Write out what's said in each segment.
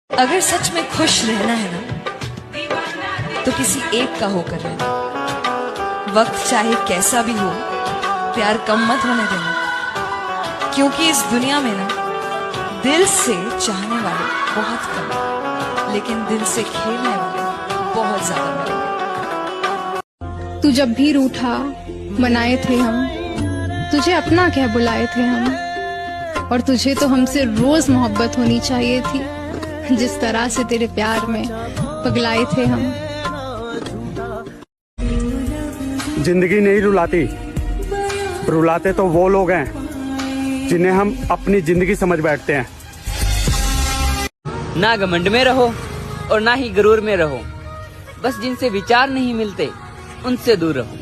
अगर सच में खुश रहना है ना, तो किसी एक का होकर रहना। वक्त चाहे कैसा भी हो, प्यार कम मत होने देना, क्योंकि इस दुनिया में ना दिल से चाहने वाले बहुत कम हैं, लेकिन दिल से खेलने वाले बहुत ज्यादा मिलेंगे। तू जब भी रूठा मनाए थे हम, तुझे अपना क्या बुलाए थे हम, और तुझे तो हमसे रोज मोहब्बत होनी चाहिए थी, जिस तरह से तेरे प्यार में पगलाए थे हम। जिंदगी नहीं रुलाती, रुलाते तो वो लोग हैं जिन्हें हम अपनी जिंदगी समझ बैठते हैं। ना घमंड में रहो और ना ही गुरूर में रहो, बस जिनसे विचार नहीं मिलते उनसे दूर रहो।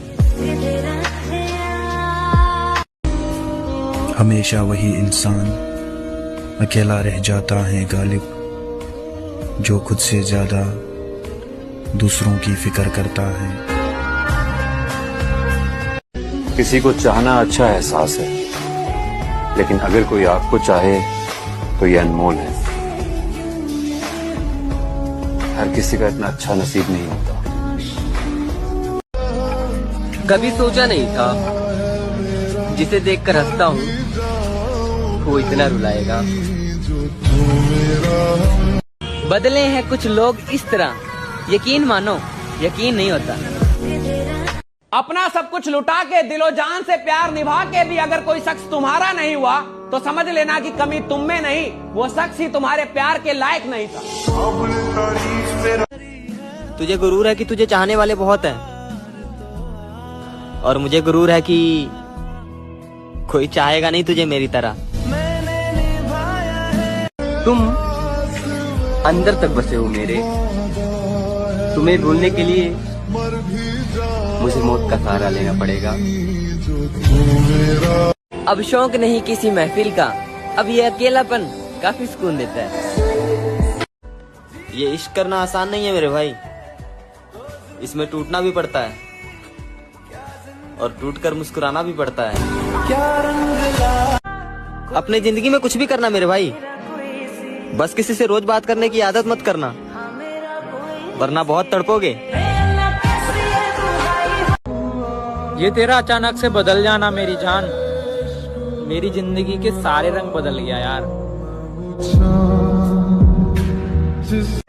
हमेशा वही इंसान अकेला रह जाता है गालिब, जो खुद से ज्यादा दूसरों की फिक्र करता है। किसी को चाहना अच्छा एहसास है, लेकिन अगर कोई आपको चाहे तो ये अनमोल है। हर किसी का इतना अच्छा नसीब नहीं होता। कभी सोचा नहीं था जिसे देखकर हंसता हूँ वो इतना रुलाएगा। बदले हैं कुछ लोग इस तरह, यकीन मानो यकीन नहीं होता। अपना सब कुछ लुटा के दिलो जान से प्यार निभा के भी अगर कोई शख्स तुम्हारा नहीं हुआ तो समझ लेना कि कमी तुम में नहीं, वो शख्स ही तुम्हारे प्यार के लायक नहीं था। तुझे गुरूर है कि तुझे चाहने वाले बहुत हैं, और मुझे गुरूर है कि कोई चाहेगा नहीं तुझे मेरी तरह। तुम अंदर तक बसे हो मेरे, तुम्हें भूलने के लिए मुझे मौत का सहारा लेना पड़ेगा। अब शौक नहीं किसी महफिल का, अब ये अकेलापन काफी सुकून देता है। ये इश्क करना आसान नहीं है मेरे भाई, इसमें टूटना भी पड़ता है और टूटकर मुस्कुराना भी पड़ता है। अपने जिंदगी में कुछ भी करना मेरे भाई, बस किसी से रोज बात करने की आदत मत करना, वरना बहुत तड़पोगे। ये तेरा अचानक से बदल जाना मेरी जान, मेरी जिंदगी के सारे रंग बदल गया यार।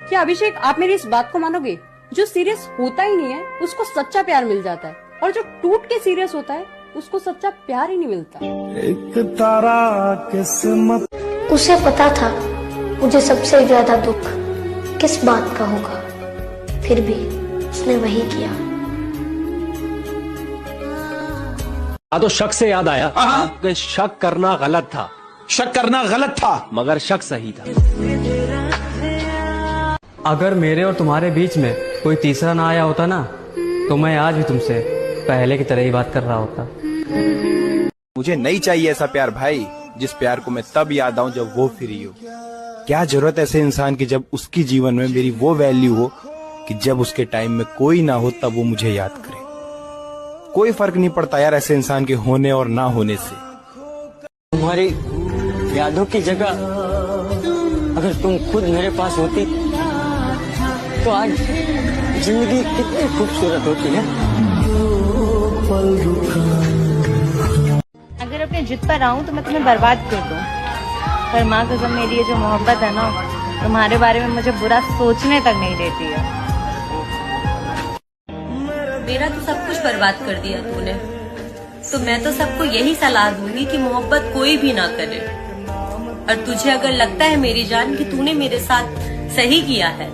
क्या अभिषेक, आप मेरी इस बात को मानोगे? जो सीरियस होता ही नहीं है उसको सच्चा प्यार मिल जाता है, और जो टूट के सीरियस होता है उसको सच्चा प्यार ही नहीं मिलता। एक तारा किस्मत। उसे पता था मुझे सबसे ज्यादा दुख किस बात का होगा, फिर भी उसने वही किया। तो शक से याद आया कि शक करना गलत था, शक करना गलत था, मगर शक सही था। अगर मेरे और तुम्हारे बीच में कोई तीसरा ना आया होता ना, तो मैं आज भी तुमसे पहले की तरह ही बात कर रहा होता। मुझे नहीं चाहिए ऐसा प्यार भाई, जिस प्यार को मैं तब याद आऊं जब वो फ्री हो। क्या जरूरत ऐसे इंसान की जब उसकी जीवन में मेरी वो वैल्यू हो कि जब उसके टाइम में कोई ना हो तब वो मुझे याद करे। कोई फर्क नहीं पड़ता यार ऐसे इंसान के होने और ना होने से। तुम्हारी यादों की जगह अगर तुम खुद मेरे पास होती तो आज जिंदगी कितनी खूबसूरत होती है। अगर अपने जिद पर आऊं तो मैं तुम्हें बर्बाद कर दूं, पर माँ कसम मेरी ये जो मोहब्बत है ना, तुम्हारे बारे में मुझे बुरा सोचने तक नहीं देती है। मेरा तो सब कुछ बर्बाद कर दिया तूने, तो मैं तो सबको यही सलाह दूंगी कि मोहब्बत कोई भी ना करे। और तुझे अगर लगता है मेरी जान कि तूने मेरे साथ सही किया है,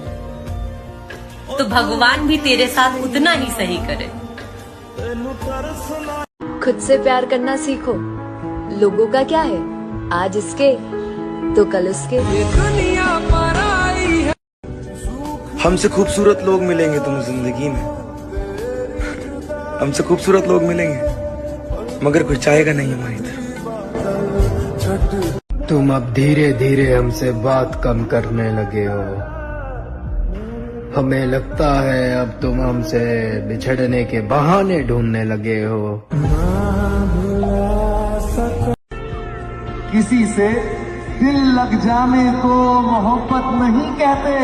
तो भगवान भी तेरे साथ उतना ही सही करे। खुद से प्यार करना सीखो, लोगों का क्या है, आज इसके तो कल उसके। हमसे खूबसूरत लोग मिलेंगे तुम जिंदगी में, हमसे खूबसूरत लोग मिलेंगे, मगर कोई चाहेगा नहीं हमारी तरफ। तुम अब धीरे धीरे हमसे बात कम करने लगे हो, हमें लगता है अब तुम हमसे बिछड़ने के बहाने ढूंढने लगे हो। किसी से दिल लग जाने को मोहब्बत नहीं कहते,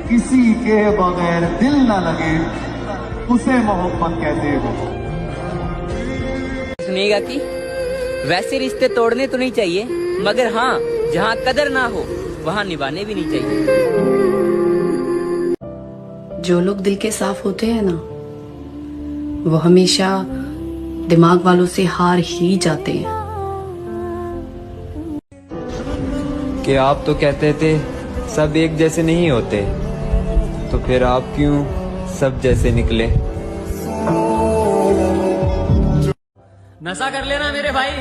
किसी के बगैर दिल न लगे उसे मोहब्बत कहते हो। सुनिएगा कि वैसे रिश्ते तोड़ने तो नहीं चाहिए, मगर हाँ जहाँ कदर ना हो वहाँ निभाने भी नहीं चाहिए। जो लोग दिल के साफ होते हैं ना, वो हमेशा दिमाग वालों से हार ही जाते हैं। कि आप तो कहते थे सब एक जैसे नहीं होते, तो फिर आप क्यों सब जैसे निकले? नशा कर लेना मेरे भाई,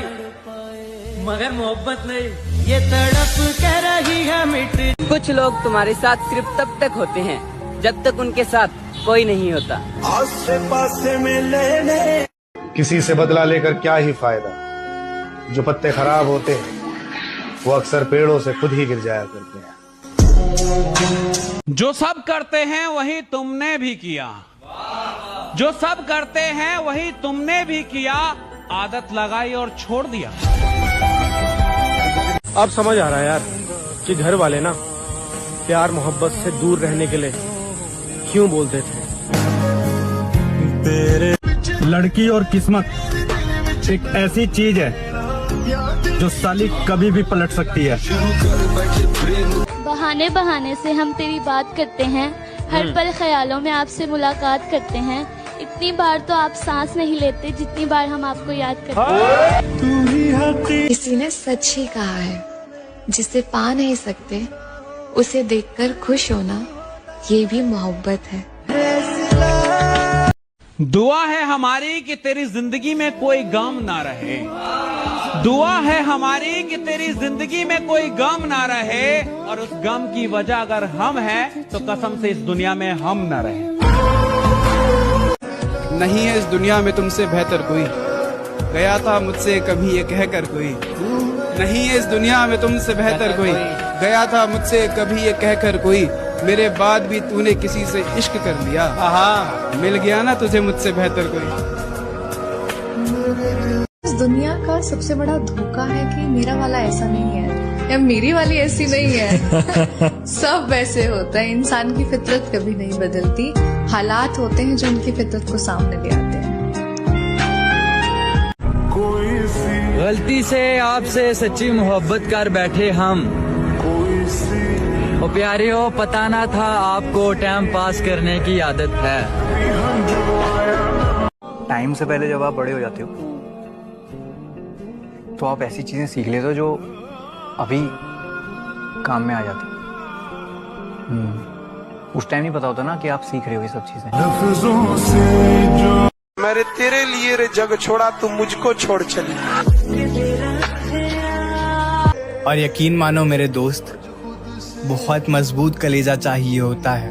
मगर मोहब्बत नहीं। ये तड़प कह रही है मिट। कुछ लोग तुम्हारे साथ सिर्फ तब तक होते हैं जब तक उनके साथ कोई नहीं होता। आसे पासे में लेने किसी से बदला लेकर क्या ही फायदा, जो पत्ते खराब होते हैं वो अक्सर पेड़ों से खुद ही गिर जाया करते हैं। जो सब करते हैं वही तुमने भी किया, जो सब करते हैं वही तुमने भी किया, आदत लगाई और छोड़ दिया। अब समझ आ रहा है यार कि घर वाले ना प्यार मोहब्बत से दूर रहने के लिए क्यों बोलते थे। लड़की और किस्मत एक ऐसी चीज है जो साली कभी भी पलट सकती है। बहाने बहाने से हम तेरी बात करते हैं, हर पल ख्यालों में आपसे मुलाकात करते हैं। इतनी बार तो आप सांस नहीं लेते जितनी बार हम आपको याद करते हैं। किसी ने सच ही कहा है, जिसे पा नहीं सकते उसे देखकर खुश होना ये भी मोहब्बत है। दुआ है हमारी कि तेरी जिंदगी में कोई गम ना रहे, दुआ है हमारी कि तेरी जिंदगी में कोई गम ना रहे, और उस गम की वजह अगर हम हैं तो कसम से इस दुनिया में हम ना रहे। नहीं है इस दुनिया में तुमसे बेहतर कोई, गया था मुझसे कभी ये कहकर कोई। नहीं है इस दुनिया में तुमसे बेहतर कोई, गया था मुझसे कभी ये कहकर कोई। मेरे बाद भी तूने किसी से इश्क कर लिया, मिल गया ना तुझे मुझसे बेहतर कोई। इस दुनिया का सबसे बड़ा धोखा है कि मेरा वाला ऐसा नहीं है या मेरी वाली ऐसी नहीं है। सब वैसे होता है, इंसान की फितरत कभी नहीं बदलती, हालात होते हैं जो उनकी फितरत को सामने ले आते हैं। गलती से आपसे सच्ची मोहब्बत कर बैठे हम, ओ प्यारियों पता ना था आपको टाइम पास करने की आदत है। टाइम से पहले जब आप बड़े हो जाते हो तो आप ऐसी चीजें सीख लेते हो जो अभी काम में आ जाती। उस टाइम नहीं पता होता ना कि आप सीख रहे हो ये सब चीजें। मैंने तेरे लिए रे जग छोड़ा, तू मुझको छोड़ चली। और यकीन मानो मेरे दोस्त, बहुत मजबूत कलेजा चाहिए होता है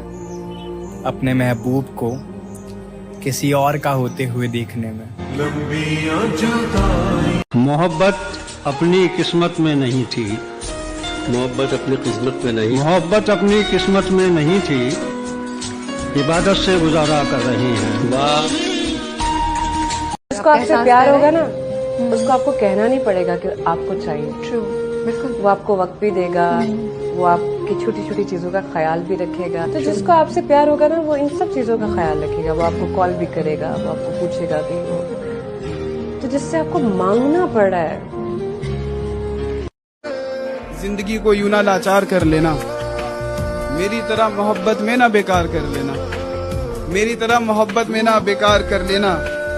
अपने महबूब को किसी और का होते हुए देखने में। मोहब्बत अपनी किस्मत में नहीं थी, मोहब्बत अपनी किस्मत में नहीं, मोहब्बत अपनी किस्मत में नहीं थी, इबादत से गुजारा कर रही हैं। वाह। उसको आपसे प्यार होगा ना, उसको आपको कहना नहीं पड़ेगा कि आपको चाहिए। ट्रू, बिल्कुल। वो आपको वक्त भी देगा, वो आपकी छोटी छोटी चीजों का ख्याल भी रखेगा। तो जिसको आपसे प्यार होगा ना, वो इन सब चीजों का ख्याल रखेगा। वो आपको कॉल भी करेगा, वो आपको पूछेगा कि वो, तो जिससे आपको मांगना पड़ रहा है। जिंदगी को यूं ना लाचार कर लेना, मेरी तरह मोहब्बत में ना बेकार कर लेना, मेरी तरह मोहब्बत में ना बेकार कर लेना।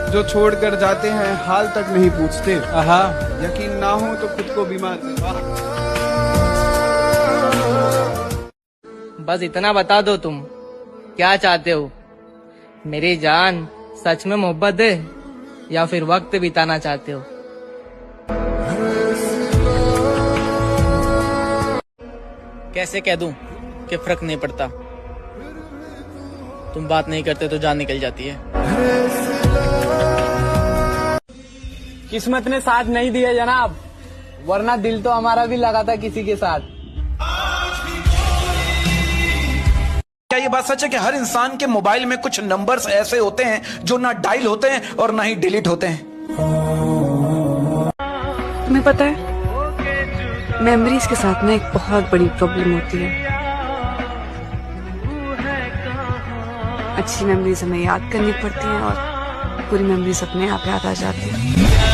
जो छोड़ कर जाते हैं हाल तक नहीं पूछते, यकीन ना हो तो खुद को बीमार कर। बस इतना बता दो, तुम क्या चाहते हो? मेरी जान सच में मोहब्बत है या फिर वक्त बिताना चाहते हो? कैसे कह दूं कि फर्क नहीं पड़ता? तुम बात नहीं करते तो जान निकल जाती है। किस्मत ने साथ नहीं दिया जनाब, वरना दिल तो हमारा भी लगा था किसी के साथ। क्या ये बात सच है कि हर इंसान के मोबाइल में कुछ नंबर्स ऐसे होते हैं जो ना डायल होते हैं और ना ही डिलीट होते हैं? तुम्हें पता है मेमोरीज के साथ ना एक बहुत बड़ी प्रॉब्लम होती है। अच्छी मेमोरीज हमें याद करनी पड़ती हैं और पूरी मेमोरीज अपने आप याद आ जाती हैं।